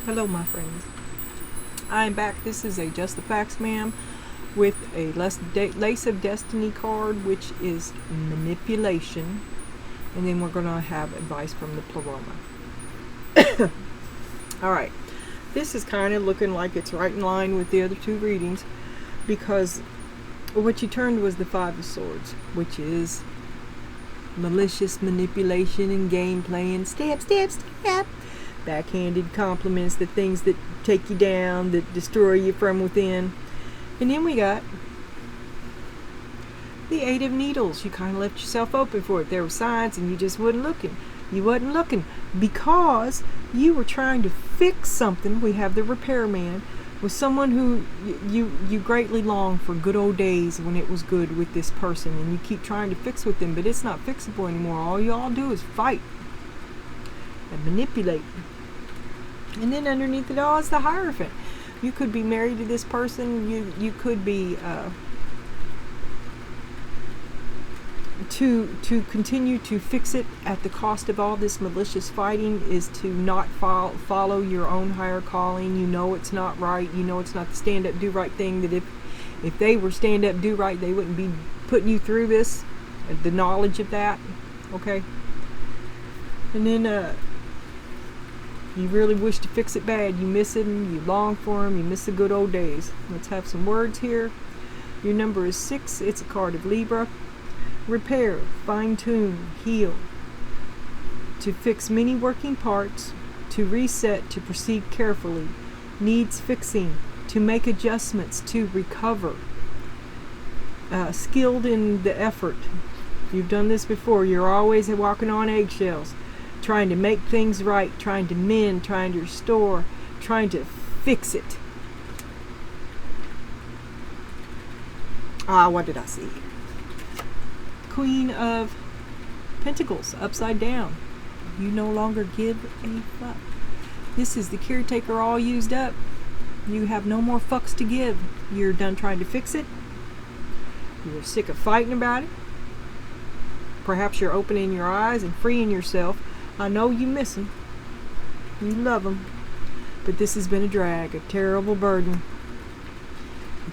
Hello, my friends. I'm back. This is a Just the Facts, ma'am, with a Lace of Destiny card, which is manipulation. And then we're going to have advice from the Pleroma. Alright. This is kind of looking like it's right in line with the other two readings, because what you turned was the Five of Swords, which is malicious manipulation and game playing. Stab, stab, stab. Backhanded compliments, the things that take you down, that destroy you from within. And then we got the Eight of Needles. You kind of left yourself open for it. There were signs and you just wasn't looking. You wasn't looking because you were trying to fix something. We have the repairman with someone who you greatly long for good old days when it was good with this person, and you keep trying to fix with them, but it's not fixable anymore. All y'all do is fight and manipulate. And then underneath it all is the Hierophant. You could be married to this person. You could be to continue to fix it at the cost of all this malicious fighting is to not follow your own higher calling. You know it's not right. You know it's not the stand up do right thing. That if they were stand up do right, they wouldn't be putting you through this. The knowledge of that, okay. And then you really wish to fix it bad. You miss it and you long for them. You miss the good old days. Let's have some words here. Your number is 6. It's a card of Libra. Repair, fine-tune, heal. To fix many working parts. To reset, to proceed carefully. Needs fixing. To make adjustments, to recover. Skilled in the effort. You've done this before. You're always walking on eggshells. Trying to make things right, trying to mend, trying to restore, trying to fix it. What did I see? Queen of Pentacles, upside down. You no longer give a fuck. This is the caretaker all used up. You have no more fucks to give. You're done trying to fix it. You're sick of fighting about it. Perhaps you're opening your eyes and freeing yourself. I know you miss them. You love them. But this has been a drag, a terrible burden.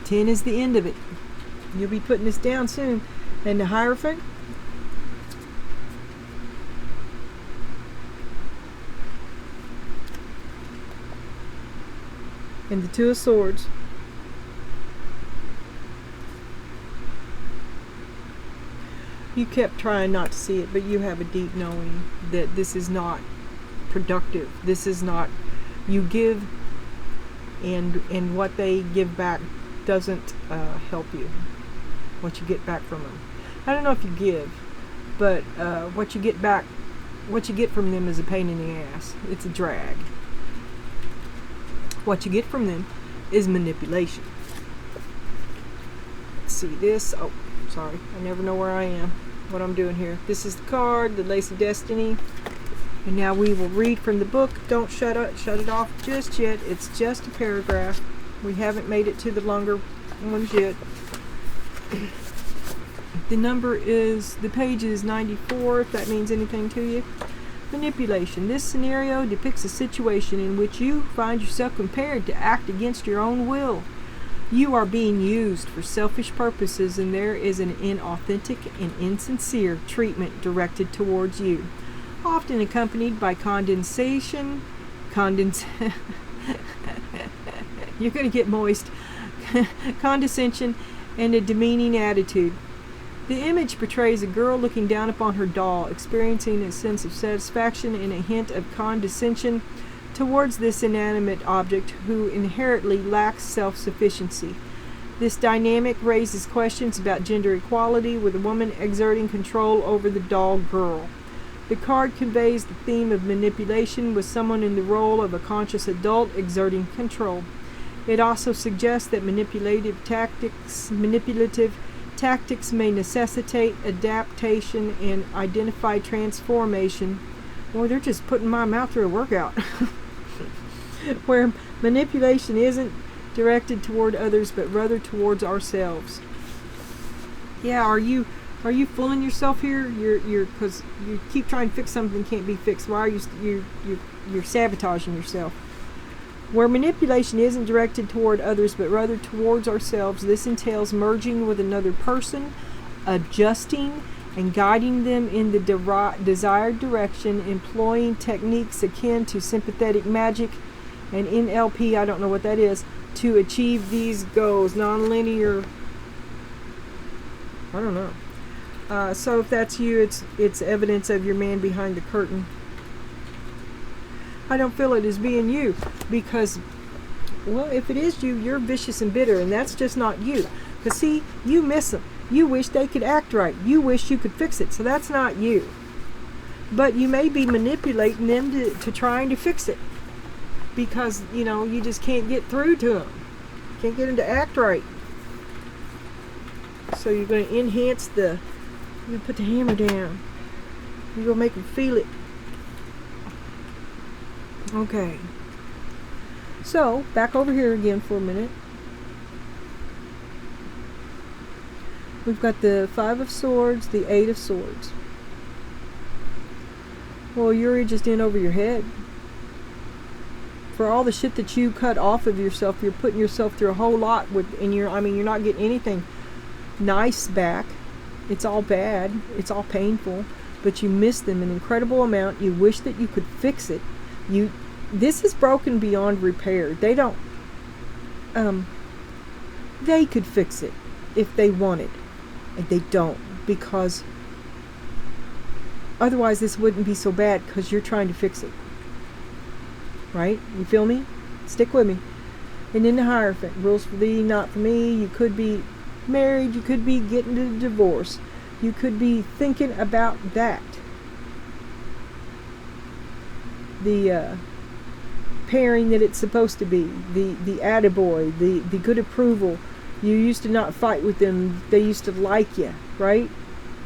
10 is the end of it. You'll be putting this down soon. And the Hierophant. And the Two of Swords. You kept trying not to see it, but you have a deep knowing that this is not productive. This is not, you give and what they give back doesn't help you. What you get back from them. I don't know if you give, but what you get back, what you get from them is a pain in the ass. It's a drag. What you get from them is manipulation. Let's see this. Oh, sorry. I never know where I am. What I'm doing here. This is the card, the Lace of Destiny. And now we will read from the book. Don't shut it off just yet. It's just a paragraph. We haven't made it to the longer ones yet. The page is 94, if that means anything to you. Manipulation. This scenario depicts a situation in which you find yourself compelled to act against your own will. You are being used for selfish purposes, and there is an inauthentic and insincere treatment directed towards you, often accompanied by condensation. You're going to get moist. Condescension and a demeaning attitude. The image portrays a girl looking down upon her doll, experiencing a sense of satisfaction and a hint of condescension towards this inanimate object who inherently lacks self-sufficiency. This dynamic raises questions about gender equality, with a woman exerting control over the doll girl. The card conveys the theme of manipulation, with someone in the role of a conscious adult exerting control. It also suggests that manipulative tactics may necessitate adaptation and identify transformation. Boy, they're just putting my mouth through a workout. Where manipulation isn't directed toward others, but rather towards ourselves. Yeah, are you fooling yourself here? You're because you keep trying to fix something that can't be fixed. Why are you're sabotaging yourself? Where manipulation isn't directed toward others but rather towards ourselves, this entails merging with another person, adjusting and guiding them in the desired direction, employing techniques akin to sympathetic magic and NLP, I don't know what that is, to achieve these goals. Nonlinear, I don't know. So if that's you, it's evidence of your man behind the curtain. I don't feel it as being you because, well, if it is you, you're vicious and bitter, and that's just not you. Because see, you miss them. You wish they could act right. You wish you could fix it. So that's not you. But you may be manipulating them to trying to fix it. Because, you know, you just can't get through to them. Can't get them to act right. So you're going to enhance you're going to put the hammer down. You're going to make them feel it. Okay. So, back over here again for a minute. We've got the 5 of Swords, the 8 of Swords. Well, you're just in over your head. For all the shit that you cut off of yourself, you're putting yourself through a whole lot and you're not getting anything nice back. It's all bad. It's all painful. But you miss them an incredible amount. You wish that you could fix it. This is broken beyond repair. They don't. They could fix it if they wanted. And they don't, because otherwise this wouldn't be so bad, because you're trying to fix it. Right? You feel me? Stick with me. And then the Hierophant. Rules for thee, not for me. You could be married. You could be getting a divorce. You could be thinking about that. The pairing that it's supposed to be. The attaboy. The good approval. You used to not fight with them. They used to like you, right?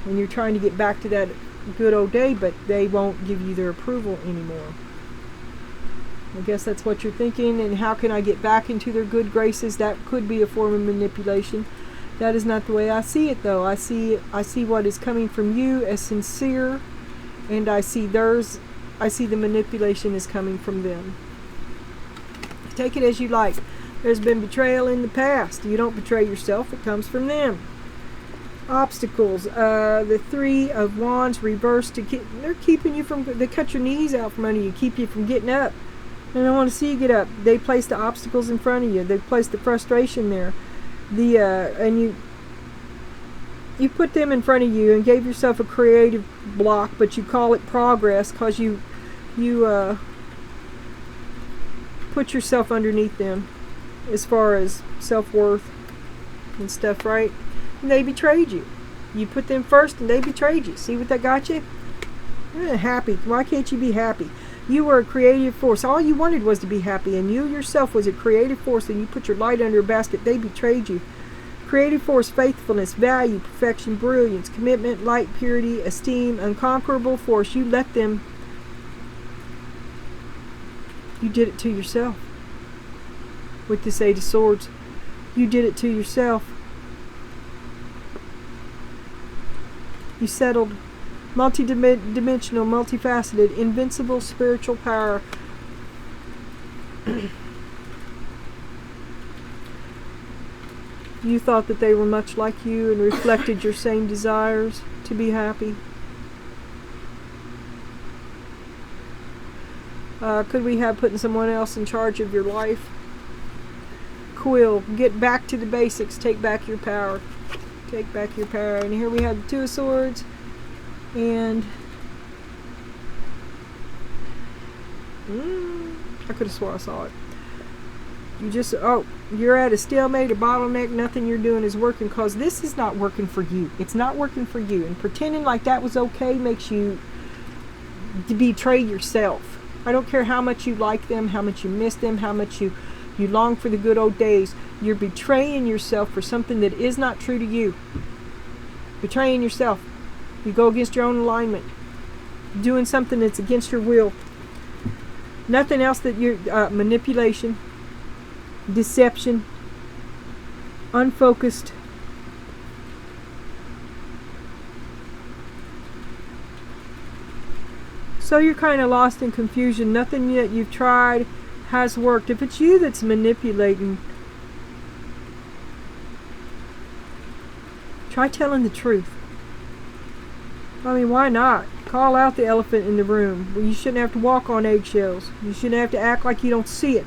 And you're trying to get back to that good old day, but they won't give you their approval anymore. I guess that's what you're thinking. And how can I get back into their good graces? That could be a form of manipulation. That is not the way I see it, though. I see what is coming from you as sincere, and I see the manipulation is coming from them. Take it as you like. There's been betrayal in the past. You don't betray yourself. It comes from them. Obstacles. The 3 of Wands reversed. They're keeping you from... They cut your knees out from under you. Keep you from getting up. They don't want to see you get up. They place the obstacles in front of you. They place the frustration there. And you put them in front of you and gave yourself a creative block, but you call it progress because you put yourself underneath them as far as self-worth and stuff, right? And they betrayed you. You put them first and they betrayed you. See what that got you? Happy. Why can't you be happy? You were a creative force. All you wanted was to be happy, and you yourself was a creative force, and you put your light under a basket. They betrayed you. Creative force, faithfulness, value, perfection, brilliance, commitment, light, purity, esteem, unconquerable force. You let them. You did it to yourself. With this 8 of Swords, you did it to yourself. You settled multi-dimensional, multifaceted, invincible spiritual power. You thought that they were much like you and reflected your same desires to be happy. Could we have putting someone else in charge of your life? Quill, get back to the basics. Take back your power. Take back your power. And here we have the 2 of Swords. And I could have swore I saw it. You're at a stalemate, a bottleneck. Nothing you're doing is working because this is not working for you. It's not working for you. And pretending like that was okay makes you betray yourself. I don't care how much you like them, how much you miss them, how much you long for the good old days. You're betraying yourself for something that is not true to you. Betraying yourself. You go against your own alignment. Doing something that's against your will. Nothing else that you're... manipulation. Deception. Unfocused. So you're kind of lost in confusion. Nothing that you've tried has worked. If it's you that's manipulating, try telling the truth. I mean, why not? Call out the elephant in the room. You shouldn't have to walk on eggshells. You shouldn't have to act like you don't see it.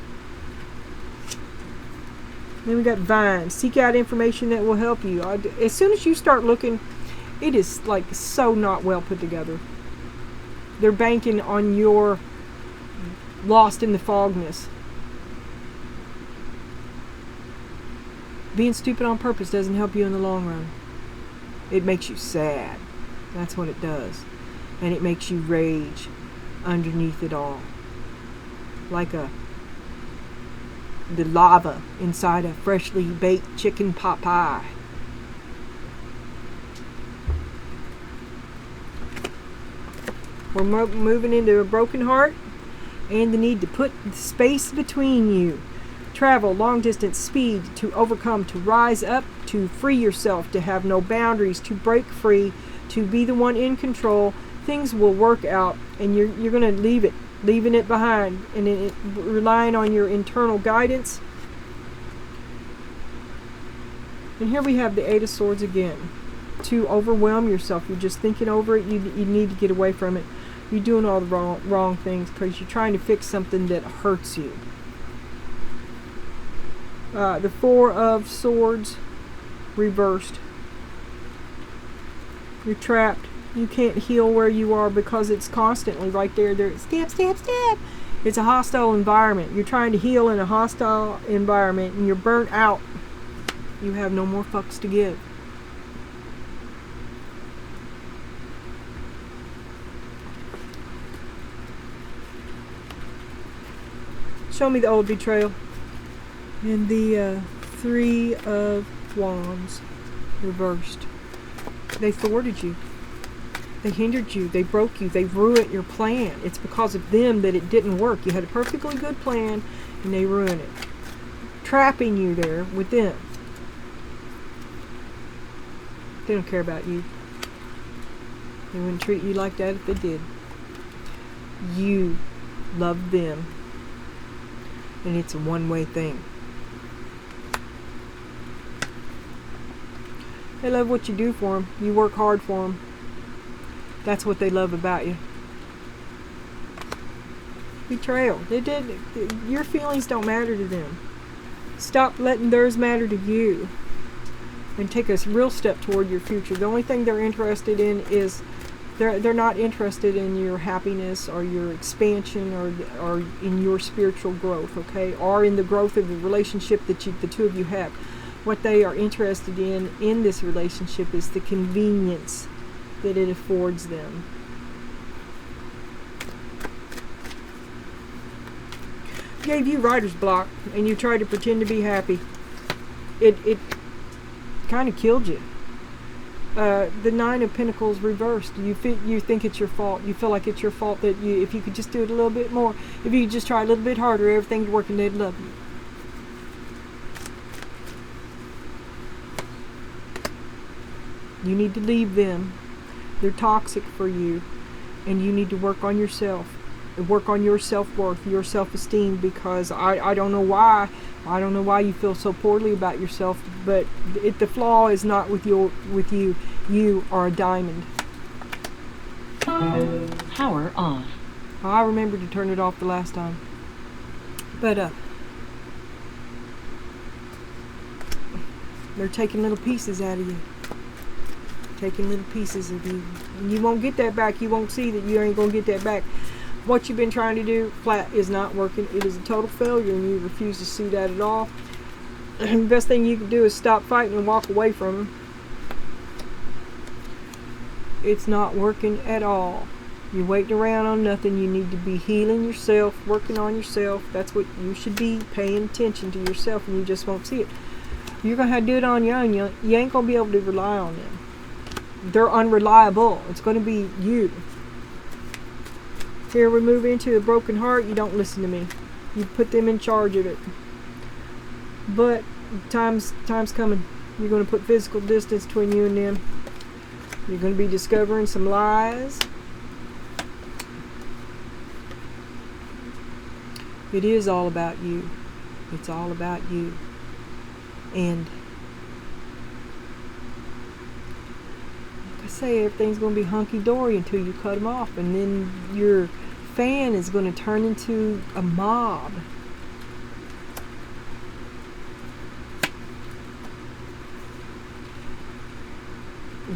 Then we got Vine. Seek out information that will help you. As soon as you start looking, it is like so not well put together. They're banking on your lost in the fogness. Being stupid on purpose doesn't help you in the long run. It makes you sad. That's what it does. And it makes you rage underneath it all. Like the lava inside a freshly baked chicken pot pie. We're moving into a broken heart and the need to put space between you. Travel long distance, speed, to overcome, to rise up, to free yourself, to have no boundaries, to break free, to be the one in control. Things will work out, and you're going to leaving it behind, and relying on your internal guidance. And here we have the Eight of Swords again. To overwhelm yourself. You're just thinking over it. You need to get away from it. You're doing all the wrong things because you're trying to fix something that hurts you. The Four of Swords reversed. You're trapped. You can't heal where you are because it's constantly right there. Stab, stab, stab. It's a hostile environment. You're trying to heal in a hostile environment and you're burnt out. You have no more fucks to give. Show me the old betrayal. And the Three of Wands reversed. They thwarted you. They hindered you. They broke you. They ruined your plan. It's because of them that it didn't work. You had a perfectly good plan and they ruined it. Trapping you there with them. They don't care about you. They wouldn't treat you like that if they did. You love them. And it's a one-way thing. They love what you do for them. You work hard for them. That's what they love about you. Betrayal. Your feelings don't matter to them. Stop letting theirs matter to you. And take a real step toward your future. The only thing they're interested in is they're not interested in your happiness or your expansion or in your spiritual growth, okay? Or in the growth of the relationship that the two of you have. What they are interested in this relationship is the convenience that it affords them. Gave you writer's block and you tried to pretend to be happy. It kind of killed you. The Nine of Pentacles reversed. You think it's your fault. You feel like it's your fault that if you could just do it a little bit more, if you could just try a little bit harder, everything's working, they'd love you. You need to leave them. They're toxic for you. And you need to work on yourself. Work on your self-worth, your self-esteem, because I don't know why. I don't know why you feel so poorly about yourself, but the flaw is not with you. You are a diamond. Power off. I remembered to turn it off the last time. But they're taking little pieces out of you. Taking little pieces of you. And you won't get that back. You won't see that you ain't going to get that back. What you've been trying to do flat is not working. It is a total failure and you refuse to see that at all. The best thing you can do is stop fighting and walk away from them. It's not working at all. You're waiting around on nothing. You need to be healing yourself, working on yourself. That's what you should be, paying attention to yourself, and you just won't see it. You're going to have to do it on your own. You ain't going to be able to rely on them. They're unreliable. It's going to be you. Here we move into a broken heart. You don't listen to me. You put them in charge of it. But time's coming. You're going to put physical distance between you and them. You're going to be discovering some lies. It is all about you. It's all about you. And like I say, everything's going to be hunky-dory until you cut them off. And then your fan is going to turn into a mob.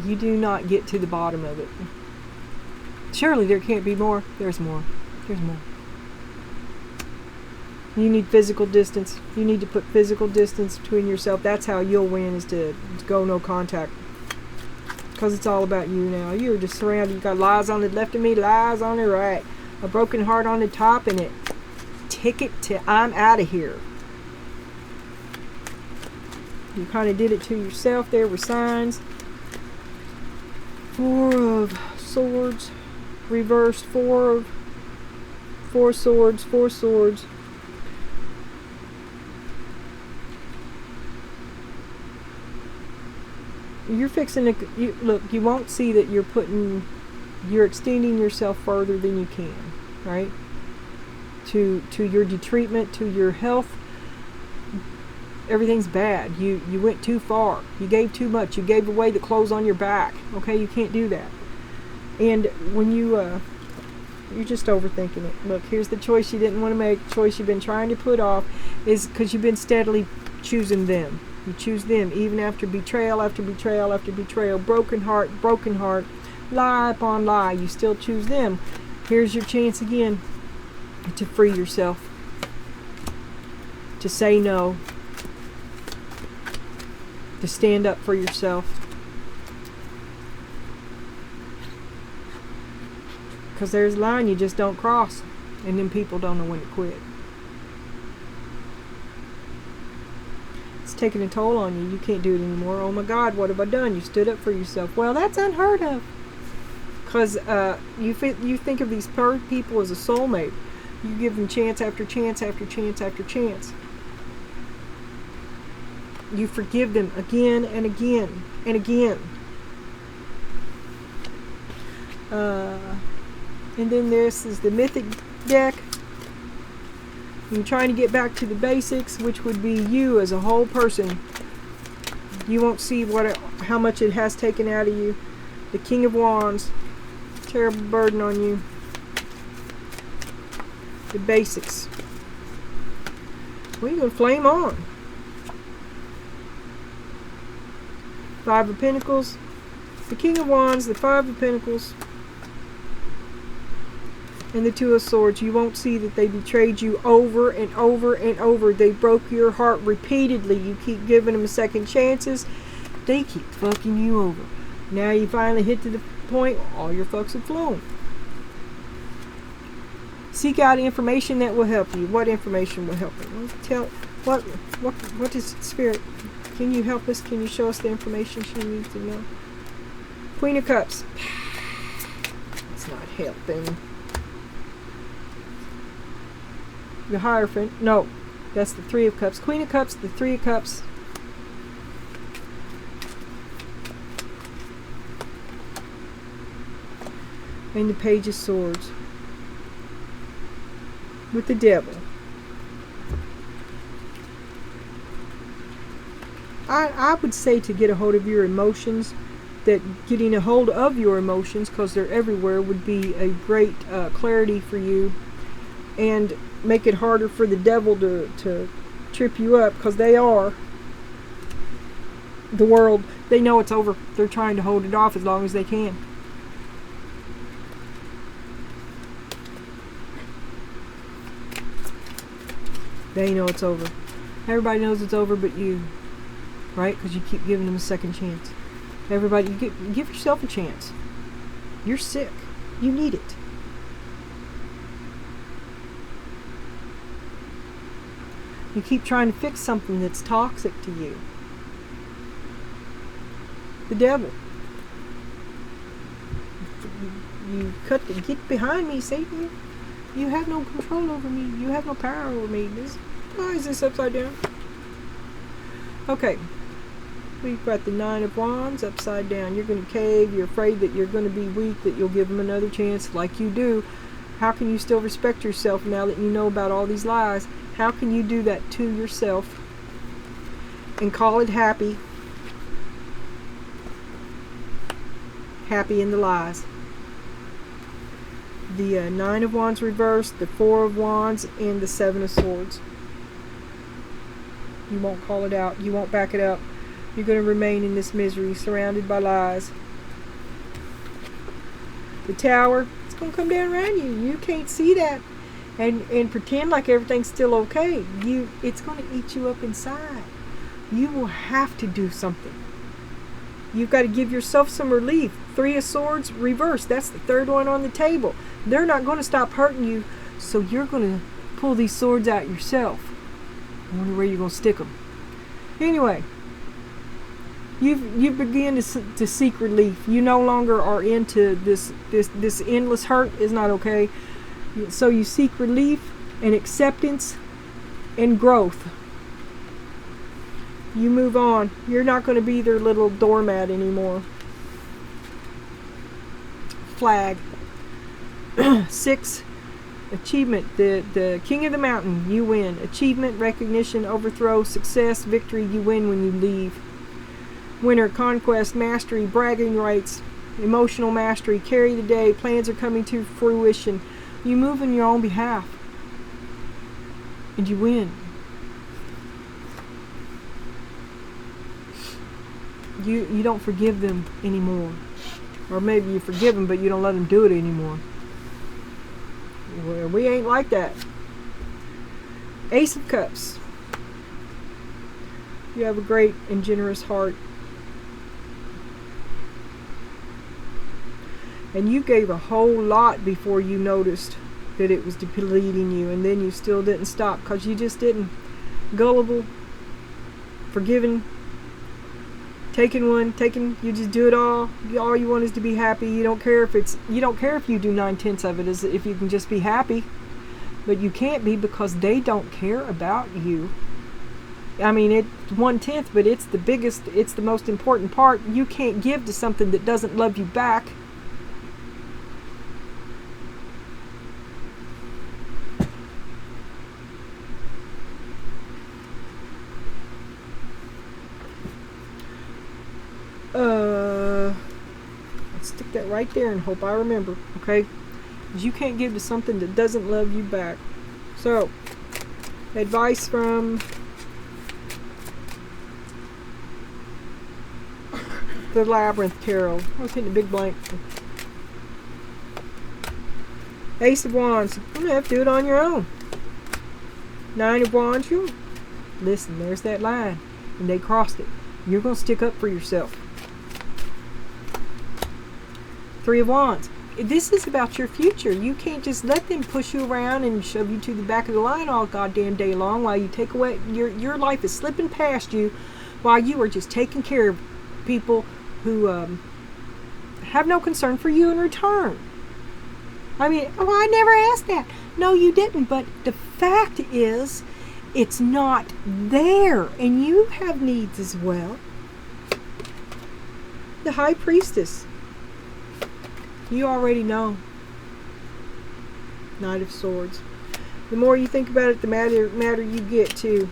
You do not get to the bottom of it. Surely there can't be more. There's more. There's more. You need physical distance. You need to put physical distance between yourself. That's how you'll win, is to go no contact. Because it's all about you now. You're just surrounded. You got lies on the left of me, lies on the right. A broken heart on the top, and it ticket to I'm out of here. You kind of did it to yourself. There were signs. 4 of swords. Reversed. 4 swords. 4 swords. You're fixing to, look, you won't see that you're extending yourself further than you can, right? To your detreatment, to your health, everything's bad. You went too far. You gave too much. You gave away the clothes on your back. Okay, you can't do that. And when you're just overthinking it. Look, here's the choice you didn't want to make, choice you've been trying to put off, is because you've been steadily choosing them. You choose them even after betrayal after betrayal after betrayal, broken heart, lie upon lie. You still choose them. Here's your chance again to free yourself, to say no, to stand up for yourself. Because there's a line you just don't cross, and then people don't know when to quit. Taking a toll on you. You can't do it anymore. Oh my God, what have I done? You stood up for yourself. Well, that's unheard of. Because you think of these people as a soulmate. You give them chance after chance after chance after chance. You forgive them again and again and again. And then this is the mythic deck. You're trying to get back to the basics, which would be you as a whole person. You won't see how much it has taken out of you. The King of Wands, terrible burden on you. The basics. Well, you're going to flame on. 5 of Pentacles, the King of Wands, the 5 of Pentacles, and the 2 of Swords. You won't see that they betrayed you over and over and over. They broke your heart repeatedly. You keep giving them second chances. They keep fucking you over. Now you finally hit to the point all your fucks have flown. Seek out information that will help you. What information will help you? What is Spirit? Can you help us? Can you show us the information she needs to know? Queen of Cups. It's not helping. The Hierophant. No, that's the 3 of Cups. Queen of Cups, the 3 of Cups. And the Page of Swords. With the Devil. I would say to get a hold of your emotions, that getting a hold of your emotions, because they're everywhere, would be a great clarity for you. And make it harder for the devil to trip you up, because they are. The world, they know it's over. They're trying to hold it off as long as they can. They know it's over. Everybody knows it's over but you. Right? Because you keep giving them a second chance. Everybody, give yourself a chance. You're sick. You need it. You keep trying to fix something that's toxic to you. The devil. Get behind me, Satan. You have no control over me. You have no power over me. Why is this upside down? Okay. We've got the 9 of Wands upside down. You're going to cave. You're afraid that you're going to be weak, that you'll give them another chance like you do. How can you still respect yourself now that you know about all these lies? How can you do that to yourself and call it happy? Happy in the lies. The Nine of Wands reversed, the Four of Wands, and the Seven of Swords. You won't call it out. You won't back it up. You're going to remain in this misery, surrounded by lies. The Tower, it's going to come down around you. You can't see that and pretend like everything's still okay. It's going to eat you up inside. You will have to do something. You've got to give yourself some relief. Three of Swords reversed. That's the third one on the table. They're not going to stop hurting you, so you're going to pull these swords out yourself. I wonder where you're going to stick them. Anyway, you begin to seek relief. You no longer are into this endless hurt is not okay. So you seek relief and acceptance and growth. You move on. You're not going to be their little doormat anymore. Flag. 6. Achievement. The king of the mountain. You win. Achievement, recognition, overthrow, success, victory. You win when you leave. Winner, conquest, mastery, bragging rights, emotional mastery, carry the day. Plans are coming to fruition. You move in your own behalf. And you win. You don't forgive them anymore. Or maybe you forgive them, but you don't let them do it anymore. Well, we ain't like that. Ace of Cups. You have a great and generous heart. And you gave a whole lot before you noticed that it was depleting you. And then you still didn't stop because you just didn't. Gullible. Forgiving. You just do it all. All you want is to be happy. You don't care if you do 9/10 of it, as if you can just be happy. But you can't be because they don't care about you. I mean, it's 1/10, but it's the biggest, it's the most important part. You can't give to something that doesn't love you back. Let's stick that right there and hope I remember, okay? Because you can't give to something that doesn't love you back. So, advice from the Labyrinth Tarot. I was hitting a big blank. Ace of Wands. You're going to have to do it on your own. Nine of Wands. You listen, there's that line. And they crossed it. You're going to stick up for yourself. Three of Wands. This is about your future. You can't just let them push you around and shove you to the back of the line all goddamn day long while you take away your life is slipping past you while you are just taking care of people who have no concern for you in return. I mean, well, I never asked that. No, you didn't. But the fact is, it's not there, and you have needs as well. The High Priestess. You already know. Knight of Swords. The more you think about it, the madder you get too.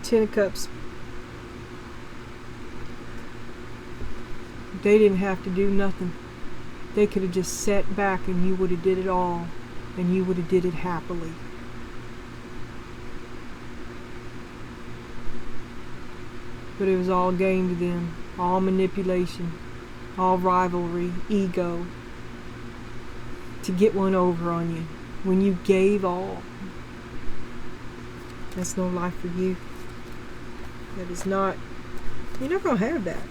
Ten of Cups. They didn't have to do nothing. They could have just sat back and you would have did it all. And you would have did it happily. But it was all game to them. All manipulation. All rivalry. Ego. To get one over on you. When you gave all. That's no life for you. That is not. You're not going to have that.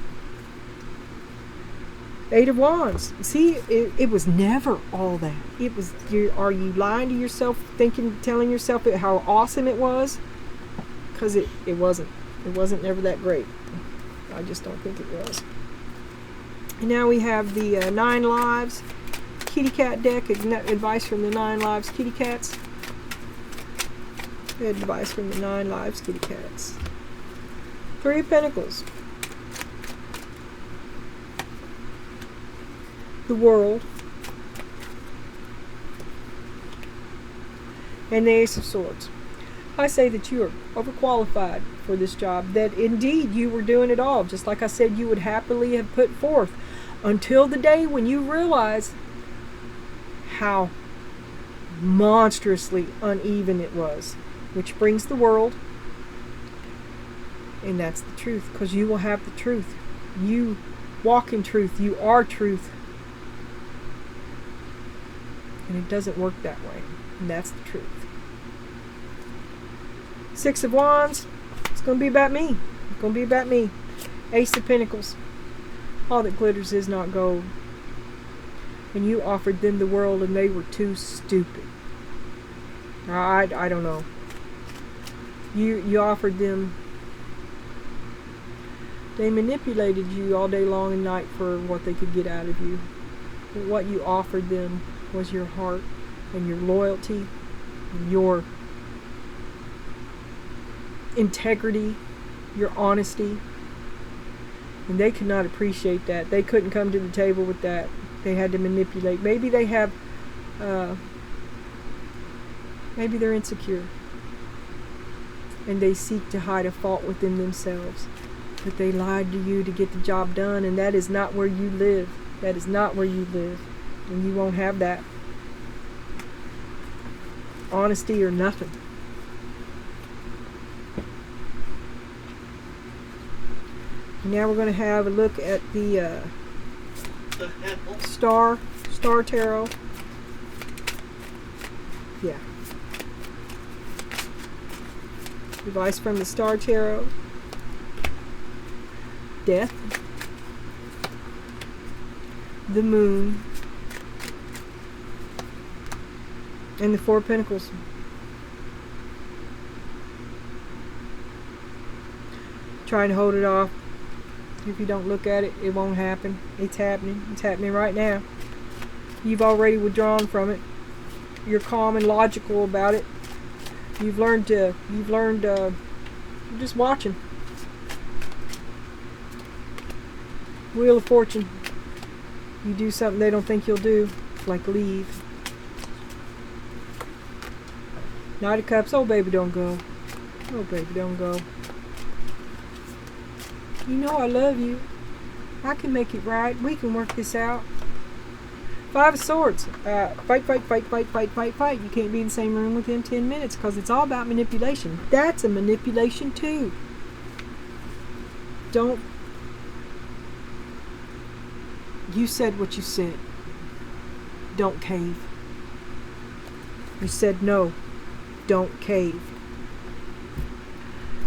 Eight of Wands. See, it was never all that. It was. Are you lying to yourself, telling yourself how awesome it was? Because it wasn't. It wasn't never that great. I just don't think it was. And now we have the 9 Lives Kitty Cat deck. Advice from the 9 Lives Kitty Cats. Advice from the 9 Lives Kitty Cats. 3 of Pentacles. the world, and the Ace of Swords. I say that you are overqualified for this job, that indeed you were doing it all, just like I said you would happily have put forth, until the day when you realize how monstrously uneven it was, which brings the world, and that's the truth, because you will have the truth. You walk in truth. You are truth. And it doesn't work that way. And that's the truth. Six of Wands. It's going to be about me. It's going to be about me. Ace of Pentacles. All that glitters is not gold. And you offered them the world and they were too stupid. I don't know. You offered them. They manipulated you all day long and night for what they could get out of you. But what you offered them was your heart and your loyalty, your integrity, your honesty. And they could not appreciate that. They couldn't come to the table with that. They had to manipulate. Maybe they have, maybe they're insecure. And they seek to hide a fault within themselves. But they lied to you to get the job done, and that is not where you live. That is not where you live. And you won't have that. Honesty or nothing. Now we're going to have a look at the Star Tarot. Yeah. Advice from the Star Tarot. Death, the Moon, and the Four of Pentacles. Trying to hold it off. If you don't look at it, it won't happen. It's happening. It's happening right now. You've already withdrawn from it. You're calm and logical about it. You've learned, you're just watching. Wheel of Fortune. You do something they don't think you'll do, like leave. Knight of Cups. Oh, baby, don't go. Oh, baby, don't go. You know I love you. I can make it right. We can work this out. Five of Swords. Fight. You can't be in the same room within 10 minutes because it's all about manipulation. That's a manipulation too. Don't. You said what you said. Don't cave. You said no. Don't cave.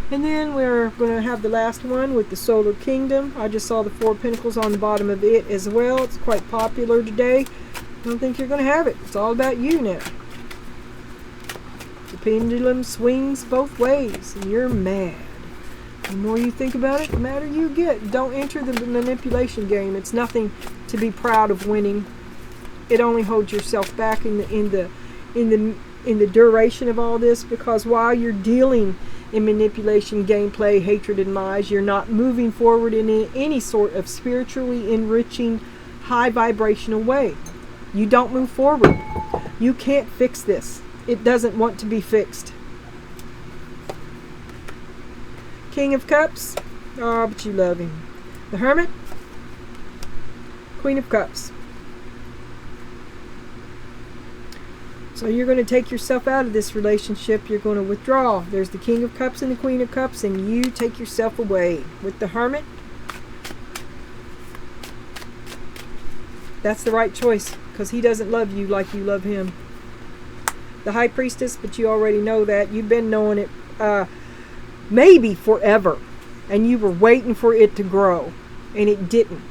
And then we're going to have the last one with the Solar Kingdom. I just saw the Four of Pentacles on the bottom of it as well. It's quite popular today. I don't think you're going to have it. It's all about you now. The pendulum swings both ways, and you're mad. The more you think about it, the madder you get. Don't enter the manipulation game. It's nothing to be proud of winning. It only holds yourself back in the duration of all this, because while you're dealing in manipulation, gameplay, hatred, and lies, you're not moving forward in any sort of spiritually enriching, high vibrational way. You don't move forward. You can't fix this. It doesn't want to be fixed. King of Cups. Oh, but you love him. The Hermit. Queen of Cups. So you're going to take yourself out of this relationship. You're going to withdraw. There's the King of Cups and the Queen of Cups, and you take yourself away. With the Hermit, that's the right choice, because he doesn't love you like you love him. The High Priestess, but you already know that. You've been knowing it maybe forever, and you were waiting for it to grow, and it didn't.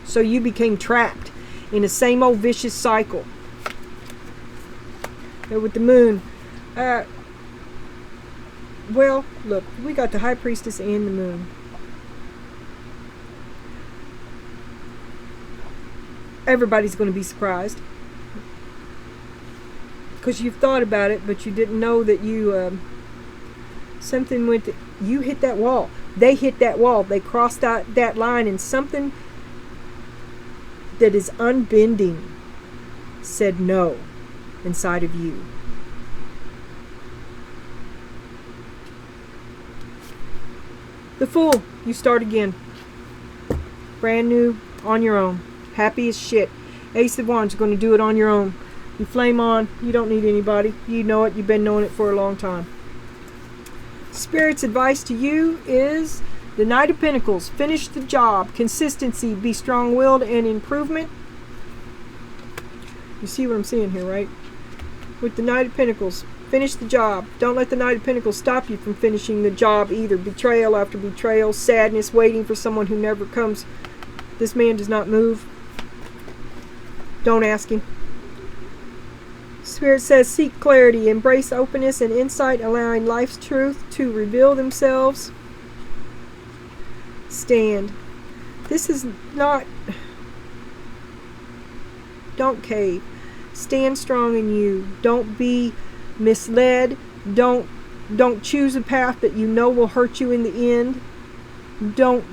So you became trapped in the same old vicious cycle. With the Moon, well, look, we got the High Priestess and the Moon. Everybody's going to be surprised, because you've thought about it, but you didn't know that you something went. You hit that wall. They hit that wall. They crossed that line, and something that is unbending said no inside of you. The Fool, you start again. Brand new, on your own. Happy as shit. Ace of Wands, you're going to do it on your own. You flame on, you don't need anybody. You know it, you've been knowing it for a long time. Spirit's advice to you is the Knight of Pentacles. Finish the job. Consistency, be strong-willed, and improvement. You see what I'm seeing here, right? With the Knight of Pentacles, finish the job. Don't let the Knight of Pentacles stop you from finishing the job either. Betrayal after betrayal, sadness, waiting for someone who never comes. This man does not move. Don't ask him. Spirit says, seek clarity, embrace openness and insight, allowing life's truth to reveal themselves. Stand. This is not... Don't cave. Stand strong in you. Don't be misled. Don't choose a path that you know will hurt you in the end. Don't...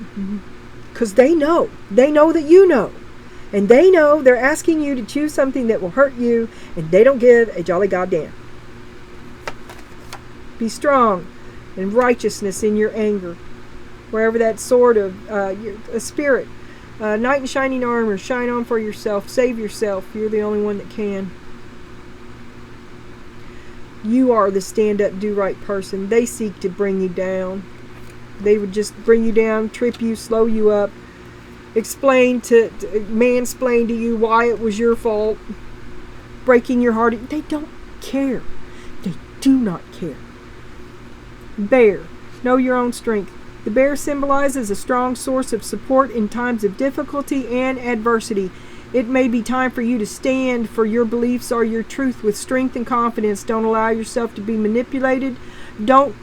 Because they know. They know that you know. And they know they're asking you to choose something that will hurt you, and they don't give a jolly goddamn. Be strong in righteousness in your anger. Wherever that sword of a spirit, knight in shining armor, shine on for yourself, save yourself. You're the only one that can. You are the stand-up, do-right person. They seek to bring you down. They would just bring you down, trip you, slow you up. Mansplain to you why it was your fault, breaking your heart. They don't care. They do not care. Bear, know your own strength. The bear symbolizes a strong source of support in times of difficulty and adversity. It may be time for you to stand for your beliefs or your truth with strength and confidence. Don't allow yourself to be manipulated. Don't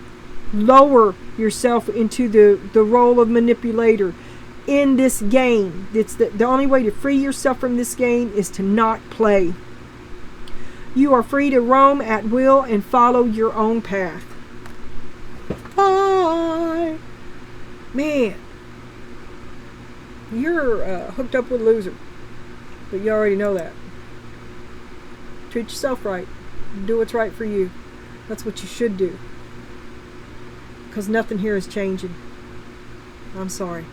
lower yourself into the role of manipulator. In this game, it's the only way to free yourself from this game is to not play. You are free to roam at will and follow your own path. Bye. Man, you're hooked up with a loser, but you already know that. Treat yourself right. Do what's right for you. That's what you should do. Because nothing here is changing. I'm sorry.